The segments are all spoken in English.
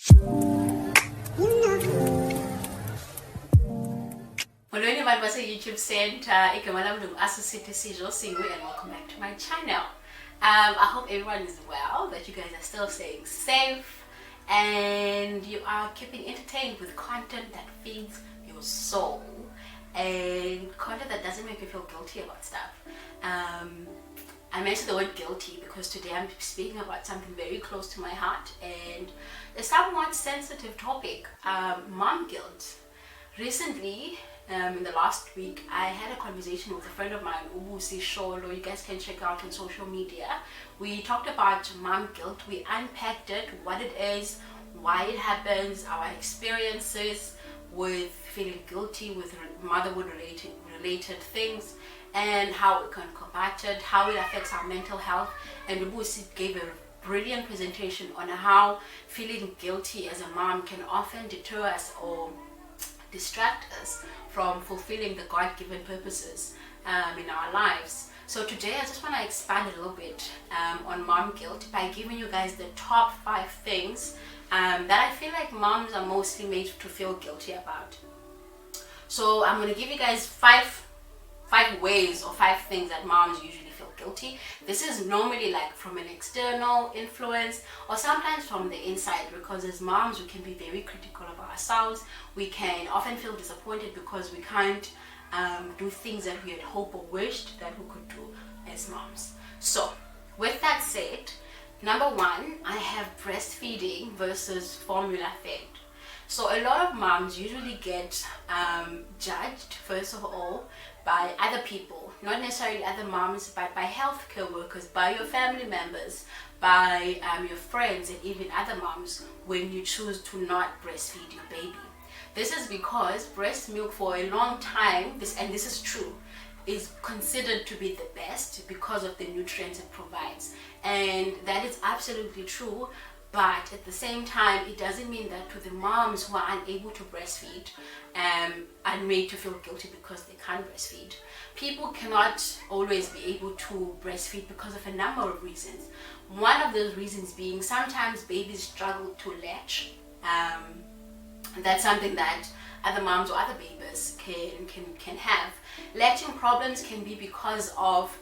Molweni bantu base-YouTube Center, igama lami Asisithi Sejosengoe, and welcome back to my channel. I hope everyone is well, that you guys are still staying safe, and you are keeping entertained with content that feeds your soul, and content that doesn't make you feel guilty about stuff. I mentioned the word guilty because today I'm speaking about something very close to my heart, and a somewhat sensitive topic, mom guilt. Recently, in the last week, I had a conversation with a friend of mine, Sejosengoe. You guys can check out on social media. We talked about mom guilt. We unpacked it, what it is, why it happens, our experiences with feeling guilty with motherhood related things, and how we can combat it, how it affects our mental health. And Ubusi gave a brilliant presentation on how feeling guilty as a mom can often deter us or distract us from fulfilling the God-given purposes in our lives. So today I just want to expand a little bit on mom guilt by giving you guys the top 5 things that I feel like moms are mostly made to feel guilty about. So I'm going to give you guys five ways or 5 things that moms usually feel guilty. This is normally like from an external influence or sometimes from the inside, because as moms we can be very critical of ourselves. We can often feel disappointed because we can't do things that we had hoped or wished that we could do as moms. So with that said, number 1, I have breastfeeding versus formula fed. So a lot of moms usually get judged, first of all, by other people, not necessarily other moms, but by healthcare workers, by your family members, by your friends, and even other moms when you choose to not breastfeed your baby. This is because breast milk for a long time, this is true, is considered to be the best because of the nutrients it provides, and that is absolutely true. But at the same time, it doesn't mean that to the moms who are unable to breastfeed are made to feel guilty because they can't breastfeed. People cannot always be able to breastfeed because of a number of reasons. One of those reasons being sometimes babies struggle to latch. That's something that other moms or other babies can have. Latching problems can be because of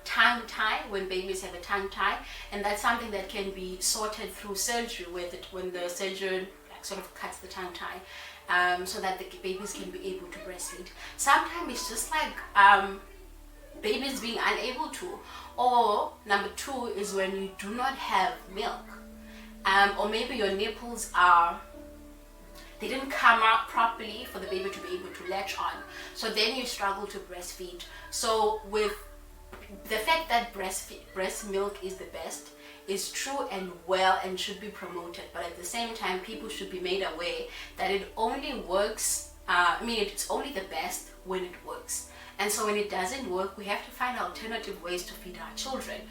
tongue tie, when babies have a tongue tie, and that's something that can be sorted through surgery, when the surgeon sort of cuts the tongue tie, so that the babies can be able to breastfeed. Sometimes it's just like babies being unable to, or number 2 is when you do not have milk, or maybe your nipples they didn't come out properly for the baby to be able to latch on, so then you struggle to breastfeed. So with the fact that breast milk is the best is true and well and should be promoted, but at the same time people should be made aware that it only works, it's only the best when it works. And so when it doesn't work, we have to find alternative ways to feed our children.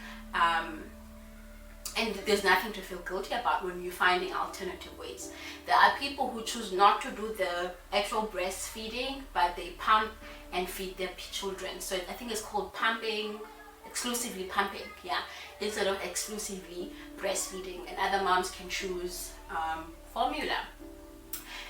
And there's nothing to feel guilty about when you're finding alternative ways. There are people who choose not to do the actual breastfeeding, but they pump and feed their children. So I think it's called pumping, exclusively pumping, instead of exclusively breastfeeding. And other moms can choose formula.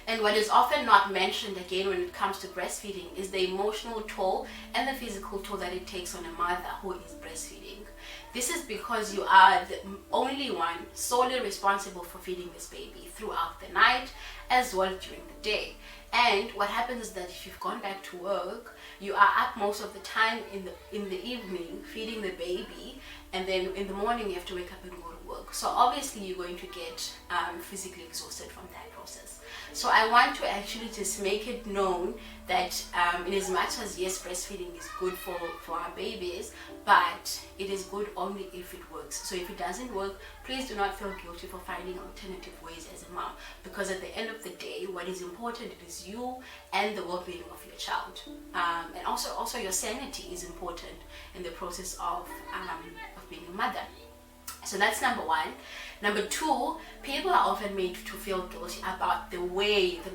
And what is often not mentioned, again, when it comes to breastfeeding is the emotional toll and the physical toll that it takes on a mother who is breastfeeding. This is because you are the only one solely responsible for feeding this baby throughout the night as well during the day. And what happens is that if you've gone back to work, you are up most of the time in the evening feeding the baby, and then in the morning you have to wake up and go to work. So obviously you're going to get physically exhausted from that process. So I want to actually just make it known that in as much as yes, breastfeeding is good for our babies, but it is good only if it works. So if it doesn't work, please do not feel guilty for finding alternative ways as a mom, because at the end of the day, what is important is you and the well-being of your child, and also your sanity is important in the process of being a mother. So that's number 1. Number 2, people are often made to feel guilty about the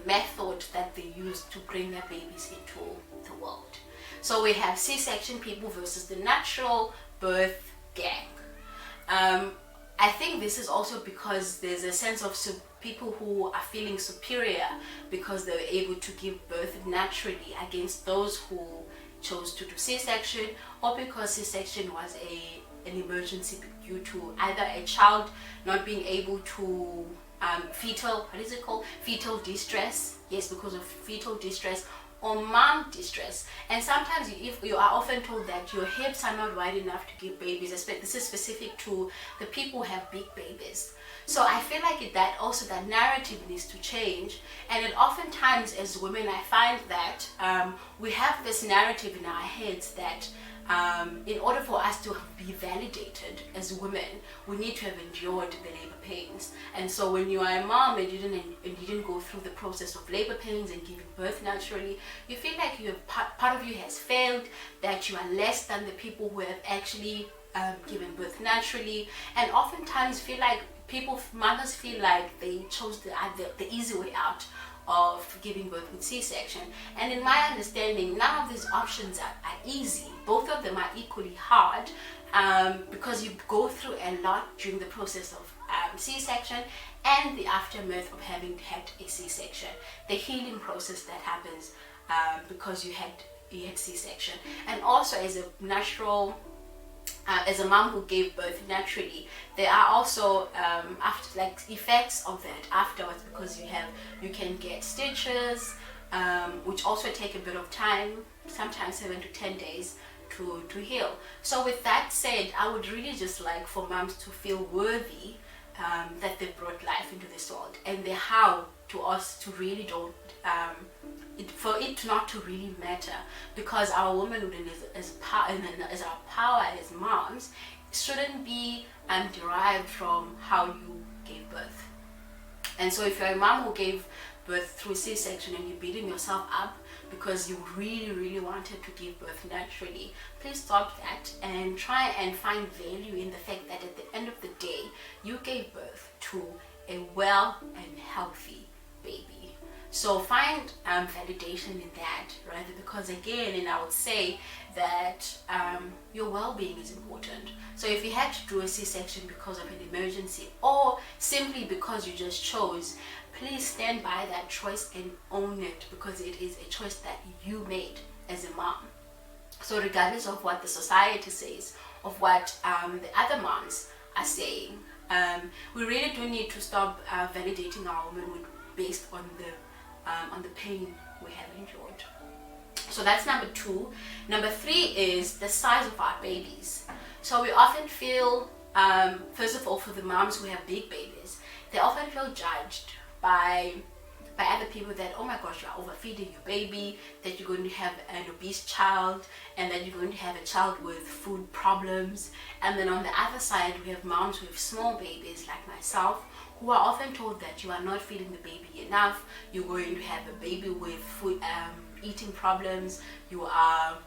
method that they use to bring their babies into the world. So we have C-section people versus the natural birth gang. I think this is also because there's a sense of people who are feeling superior because they were able to give birth naturally against those who chose to do C-section, or because C-section was an emergency due to either a child not being able to fetal distress, yes, because of fetal distress, or mom distress. And sometimes if you are often told that your hips are not wide enough to give babies, this is specific to the people who have big babies. So I feel like that narrative needs to change. And oftentimes as women, I find that we have this narrative in our heads that in order for us to be validated as women, we need to have endured the labor pains. And so when you are a mom and you didn't go through the process of labor pains and giving birth naturally, you feel like part of you has failed, that you are less than the people who have actually given birth naturally. And oftentimes mothers feel like they chose the easy way out of giving birth with C-section. And in my understanding, none of these options are easy. Both of them are equally hard because you go through a lot during the process of C-section and the aftermath of having had a C-section, the healing process that happens because you had C-section. And also as a mom who gave birth naturally, there are also effects of that afterwards, because you can get stitches, which also take a bit of time, sometimes 7 to 10 days to heal. So with that said, I would really just like for moms to feel worthy that they brought life into this world, and the how to us to really don't for it not to really matter, because our womanhood as our power as moms shouldn't be derived from how you gave birth. And so if you're a mom who gave birth through C-section and you're beating yourself up because you really, really wanted to give birth naturally, please stop that and try and find value in the fact that at the end of the day, you gave birth to a well and healthy baby. So find validation in that, right? Because again, and I would say that your well-being is important. So if you had to do a C-section because of an emergency, or simply because you just chose, please stand by that choice and own it, because it is a choice that you made as a mom. So regardless of what the society says, of what the other moms are saying, we really do need to stop validating our womanhood based on the pain we have endured. So that's number 2. Number 3 is the size of our babies. So we often feel, first of all, for the moms who have big babies, they often feel judged by other people that, oh my gosh, you're overfeeding your baby, that you're going to have an obese child, and that you're going to have a child with food problems. And then on the other side, we have moms with small babies like myself, who are often told that you are not feeding the baby enough, you're going to have a baby with food eating problems, you are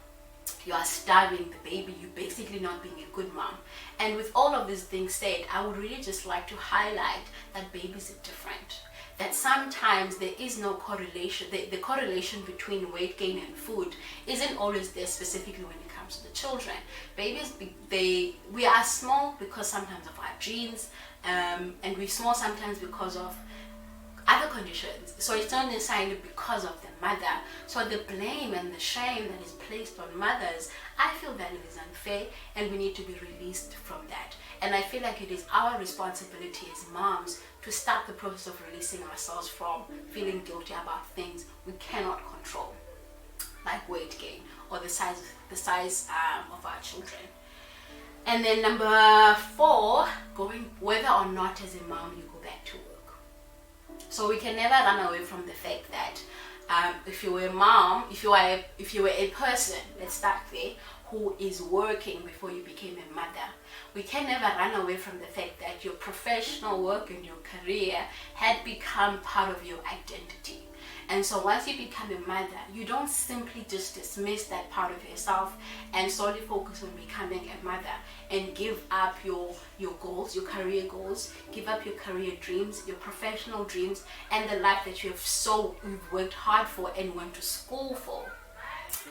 starving the baby, you're basically not being a good mom. And with all of these things said, I would really just like to highlight that babies are different. That sometimes there is no correlation. The correlation between weight gain and food isn't always there, specifically when it comes to the children. Babies, we are small because sometimes of our genes, and we're small sometimes because of other conditions. So it's not necessarily because of the mother. So the blame and the shame that is placed on mothers, I feel that it is unfair, and we need to be released from that. And I feel like it is our responsibility as moms to start the process of releasing ourselves from feeling guilty about things we cannot control, like weight gain or the size of our children. And then number 4, whether or not as a mom you go back to work. So we can never run away from the fact that if you were a mom, if you were a person, let's start there, who is working before you became a mother, we can never run away from the fact that your professional work and your career had become part of your identity. And so once you become a mother, you don't simply just dismiss that part of yourself and solely focus on becoming a mother and give up your goals, your career goals, give up your career dreams, your professional dreams, and the life that you've worked hard for and went to school for.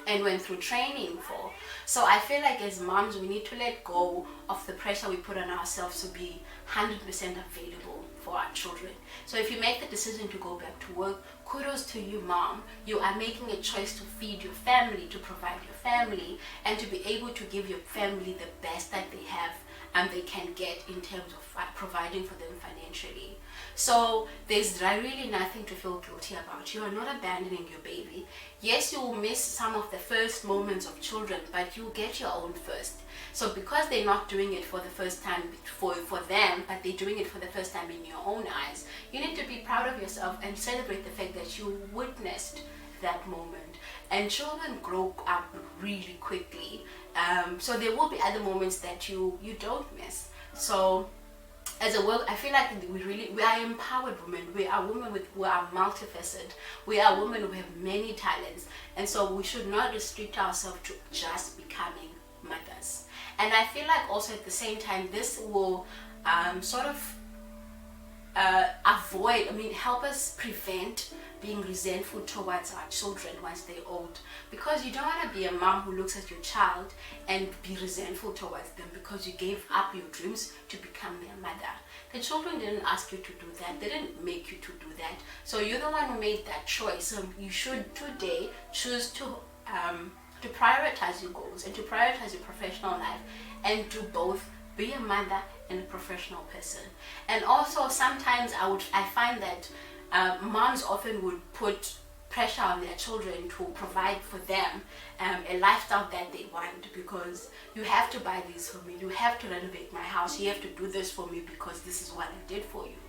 and went through training for. So I feel like as moms, we need to let go of the pressure we put on ourselves to be 100% available for our children. So if you make the decision to go back to work, kudos to you, mom. You are making a choice to feed your family, to provide your family, and to be able to give your family the best that they have and they can get in terms of providing for them financially. So there's really nothing to feel guilty about. You are not abandoning your baby. Yes, you will miss some of the first moments of children, but you get your own first. So because they're not doing it for the first time for them, but they're doing it for the first time in your own eyes, you need to be proud of yourself and celebrate the fact that you witnessed that moment. And children grow up really quickly. So there will be other moments that you don't miss. So as a world, I feel like we are empowered women. We are women who are multifaceted. We are women who have many talents, and so we should not restrict ourselves to just becoming mothers. And I feel like also at the same time, this will sort of help us prevent being resentful towards our children once they're old, because you don't want to be a mom who looks at your child and be resentful towards them because you gave up your dreams to become their mother. The children didn't ask you to do that. They didn't make you to do that. So you're the one who made that choice. So you should today choose to prioritize your goals and to prioritize your professional life and do both. Be a mother and a professional person. And also sometimes I find that moms often would put pressure on their children to provide for them a lifestyle that they want, because you have to buy this for me, you have to renovate my house, you have to do this for me because this is what I did for you.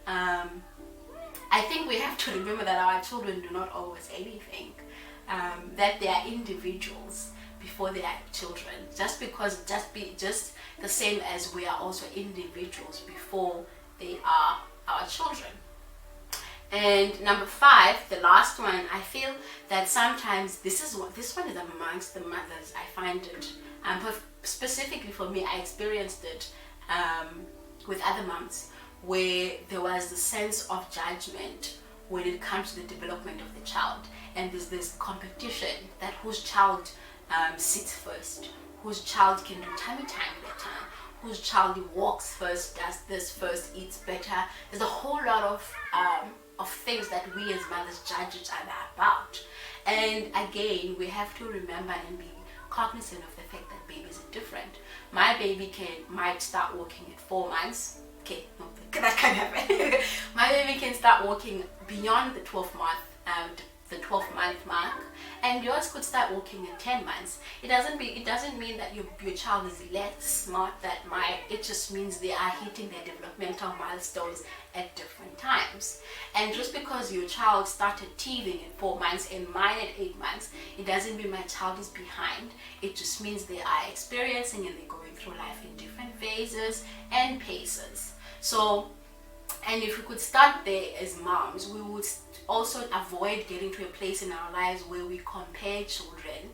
I think we have to remember that our children do not owe us anything, that they are individuals before they are children, just the same as we are also individuals before they are our children. And number 5, the last one, I feel that sometimes this one is amongst the mothers. I find it, specifically for me, I experienced it with other moms, where there was the sense of judgment when it comes to the development of the child, and there's this competition that whose child sits first, whose child can do tummy time better, whose child walks first, does this first, eats better. There's a whole lot of things that we as mothers judge each other about. And again, we have to remember and be cognizant of the fact that babies are different. My baby might start walking at 4 months. Okay, no, that can't happen. My baby can start walking beyond the 12th month mark, and yours could start walking at 10 months. It doesn't mean that your child is less smart than mine. It just means they are hitting their developmental milestones at different times. And just because your child started teething at 4 months and mine at 8 months, it doesn't mean my child is behind. It just means they are experiencing and they're going through life in different phases and paces. So, and if we could start there as moms, we would also avoid getting to a place in our lives where we compare children,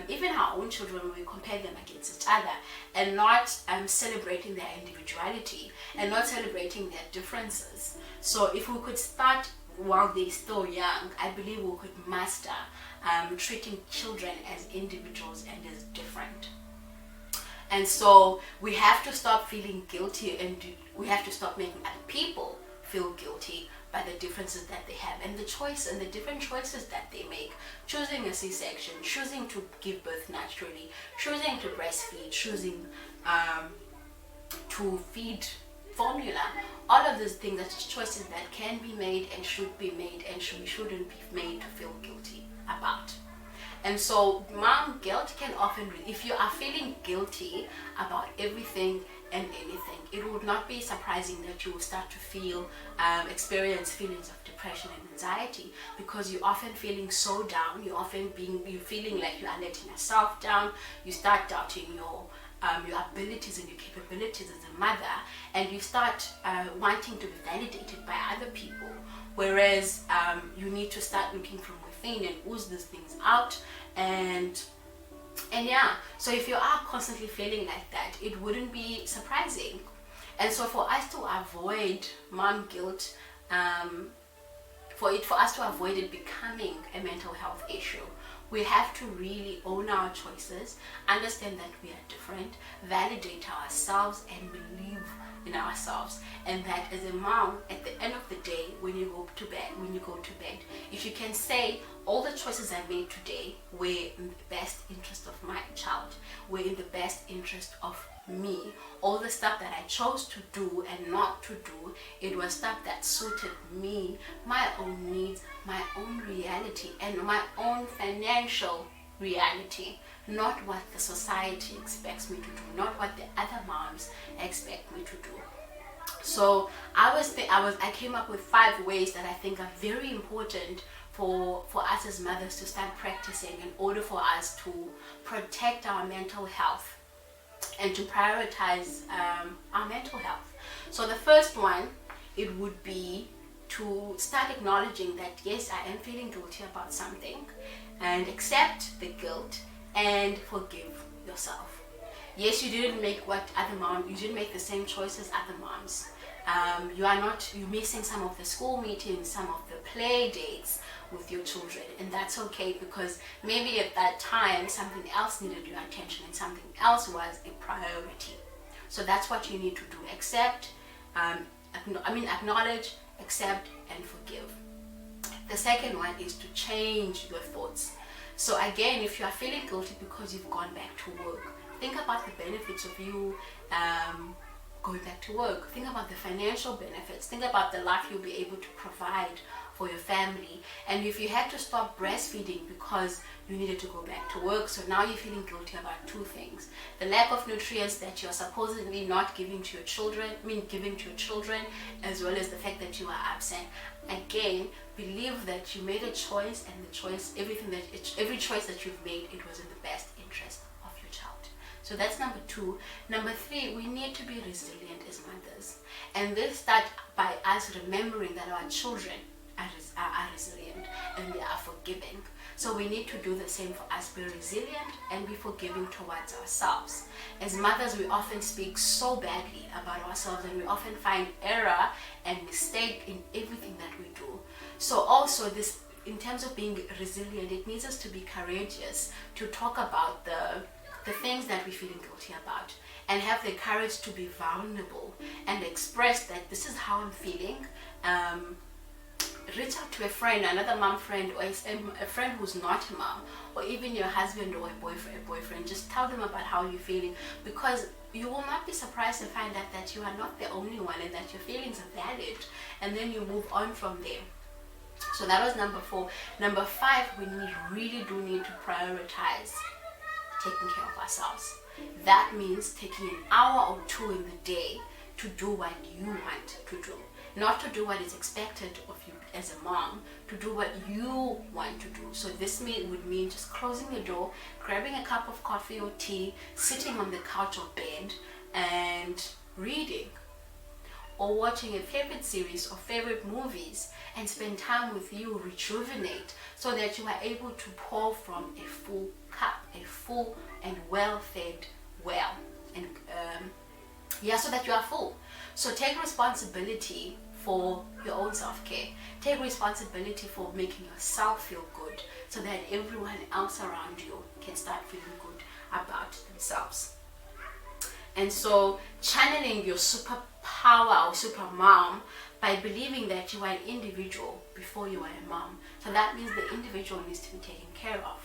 even our own children, we compare them against each other, and not celebrating their individuality and not celebrating their differences. So if we could start while they're still young, I believe we could master treating children as individuals and as different. And so we have to stop feeling guilty, and we have to stop making other people feel guilty by the differences that they have and the different choices that they make. Choosing a C-section, choosing to give birth naturally, choosing to breastfeed, choosing to feed formula. All of those things are just choices that can be made and should be made, and we shouldn't be made to feel guilty about. And so mom guilt can often, if you are feeling guilty about everything and anything, it would not be surprising that you will start to experience feelings of depression and anxiety, because you're often feeling so down. You're feeling like you are letting yourself down. You start doubting your abilities and your capabilities as a mother, and you start wanting to be validated by other people, whereas you need to start looking from within and ooze these things out. And yeah, so if you are constantly feeling like that, it wouldn't be surprising. And so for us to avoid mom guilt, for us to avoid it becoming a mental health issue, We have to really own our choices, understand that we are different, validate ourselves, and believe in ourselves. And that as a mom, at the end of the day, when you go to bed, if you can say, all the choices I made today were in the best interest of my child, were in the best interest of me. All the stuff that I chose to do and not to do, it was stuff that suited me, my own needs, my own reality, and my own financial reality, not what the society expects me to do, not what the other moms expect me to do. So I came up with 5 ways that I think are very important for us as mothers to start practicing in order for us to protect our mental health and to prioritize our mental health. So the first one, it would be to start acknowledging that yes, I am feeling guilty about something, and accept the guilt and forgive yourself. Yes, you didn't make you didn't make the same choices other moms. You're missing some of the school meetings, some of the play dates with your children, and that's okay, because maybe at that time something else needed your attention and something else was a priority. So that's what you need to do. Acknowledge, accept, and forgive. The second one is to change your thoughts. So again, if you are feeling guilty because you've gone back to work, think about the benefits of you going back to work. Think about the financial benefits. Think about the life you'll be able to provide for your family. And if you had to stop breastfeeding because you needed to go back to work, so now you're feeling guilty about 2 things: the lack of nutrients that you're supposedly not giving to your children, as well as the fact that you are absent. Again, believe that you made a choice, and every choice that you've made, it was in the best interest of your child. So that's number 2. Number 3, we need to be resilient as mothers. And this starts by us remembering that our children are resilient and they are forgiving. So we need to do the same for us, be resilient and be forgiving towards ourselves. As mothers, we often speak so badly about ourselves, and we often find error and mistake in everything that we do. So also this, in terms of being resilient, it needs us to be courageous, to talk about the things that we're feeling guilty about, and have the courage to be vulnerable and express that this is how I'm feeling. Reach out to a friend, another mom friend, or a friend who's not a mom, or even your husband or a boyfriend. Just tell them about how you're feeling, because you will not be surprised to find out that you are not the only one and that your feelings are valid, and then you move on from there. So that was number 4. Number 5, we really do need to prioritize taking care of ourselves. That means taking an hour or 2 in the day to do what you want to do. Not to do what is expected of you as a mom, to do what you want to do. So this would mean just closing the door, grabbing a cup of coffee or tea, sitting on the couch or bed and reading, or watching a favorite series or favorite movies, and spend time with you, rejuvenate, so that you are able to pour from a full cup, a full and well-fed well, and so that you are full. So take responsibility for your own self-care. Take responsibility for making yourself feel good, so that everyone else around you can start feeling good about themselves. And so channeling your superpower or super mom by believing that you are an individual before you are a mom. So that means the individual needs to be taken care of.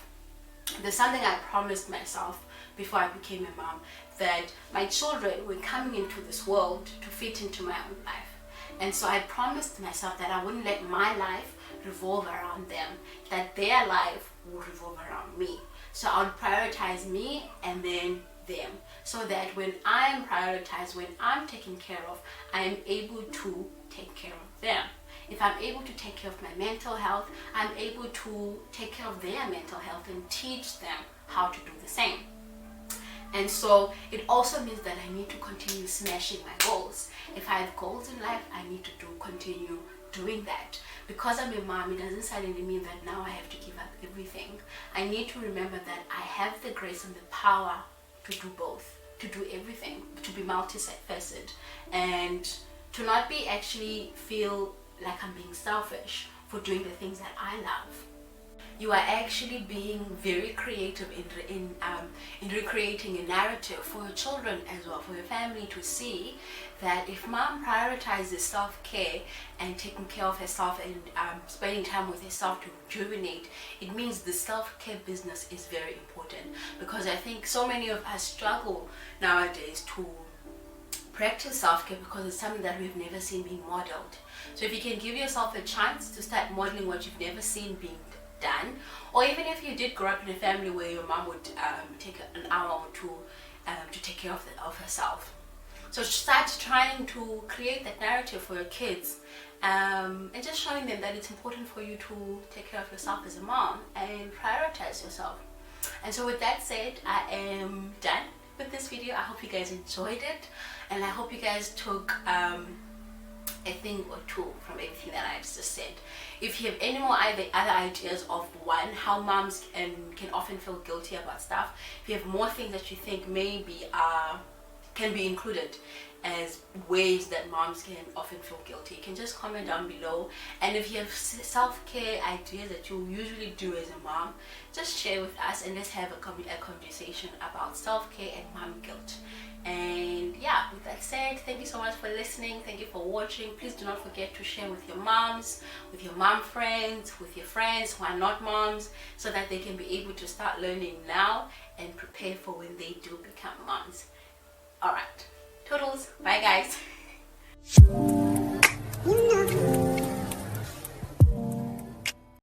There's something I promised myself before I became a mom, that my children were coming into this world to fit into my own life. And so I promised myself that I wouldn't let my life revolve around them, that their life would revolve around me. So I would prioritize me and then them, so that when I'm prioritized, when I'm taken care of, I am able to take care of them. If I'm able to take care of my mental health, I'm able to take care of their mental health and teach them how to do the same. And so it also means that I need to continue smashing my goals. If I have goals in life, I need to continue doing that. Because I'm a mom, it doesn't suddenly mean that now I have to give up everything. I need to remember that I have the grace and the power to do both, to do everything, to be multifaceted, and to not be actually feel like I'm being selfish for doing the things that I love. you are actually being very creative in recreating a narrative for your children as well, for your family to see that if mom prioritizes self-care and taking care of herself and spending time with herself to rejuvenate, it means the self-care business is very important. Because I think so many of us struggle nowadays to practice self-care because it's something that we've never seen being modeled. So if you can give yourself a chance to start modeling what you've never seen being done, or even if you did grow up in a family where your mom would take an hour or two to take care of herself. So start trying to create that narrative for your kids, and just showing them that it's important for you to take care of yourself as a mom and prioritize yourself. And so with that said, I am done with this video. I hope you guys enjoyed it, and I hope you guys took a thing or two from everything that I just said. If you have any more other ideas of how moms can often feel guilty about stuff, if you have more things that you think maybe can be included as ways that moms can often feel guilty, you can just comment down below. And if you have self-care ideas that you usually do as a mom, just share with us and let's have a conversation about self-care and mom guilt. And yeah, with that said, thank you so much for listening. Thank you for watching. Please do not forget to share with your moms, with your mom friends, with your friends who are not moms, so that they can be able to start learning now and prepare for when they do become moms. Alright, toodles, bye guys.